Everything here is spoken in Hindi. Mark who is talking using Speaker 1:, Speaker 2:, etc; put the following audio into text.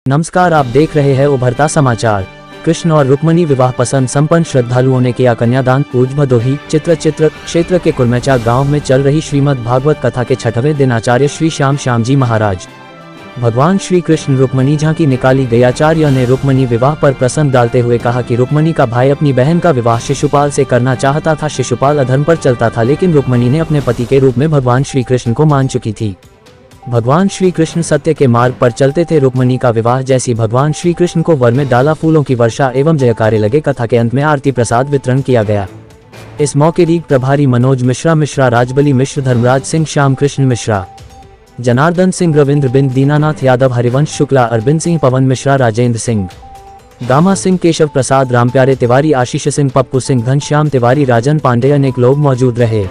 Speaker 1: नमस्कार, आप देख रहे हैं उभरता समाचार। कृष्ण और रुक्मणी विवाह पसंद संपन्न श्रद्धालुओं ने किया कन्यादान। पूज भदोही चित्र क्षेत्र के कुरमेचा गांव में चल रही श्रीमद् भागवत कथा के 6वें दिन आचार्य श्री श्याम जी महाराज भगवान श्री कृष्ण रुक्मणी झांकी निकाली गई। आचार्य ने रुक्मणी विवाह पर प्रसंग डालते हुए कहा कि रुक्मणी का भाई अपनी बहन का विवाह शिशुपाल से करना चाहता था। शिशुपाल अधर्म पर चलता था, लेकिन रुक्मणी ने अपने पति के रूप में भगवान श्री कृष्ण को मान चुकी थी। भगवान श्री कृष्ण सत्य के मार्ग पर चलते थे। रुक्मणी का विवाह जैसी भगवान श्री कृष्ण को वर में डाला, फूलों की वर्षा एवं जयकारे लगे। कथा के अंत में आरती प्रसाद वितरण किया गया। इस मौके रीग प्रभारी मनोज मिश्रा, राजबली मिश्र, धर्मराज सिंह, श्याम कृष्ण मिश्रा, जनार्दन सिंह, रविंद्र बिंद, दीनानाथ यादव, हरिवंश शुक्ला, अरविंद सिंह, पवन मिश्रा, राजेंद्र सिंह, गामा सिंह, केशव प्रसाद, रामप्यारे तिवारी, आशीष सिंह, पप्पू सिंह, घनश्याम तिवारी, राजन पांडे, अनेक लोग मौजूद रहे।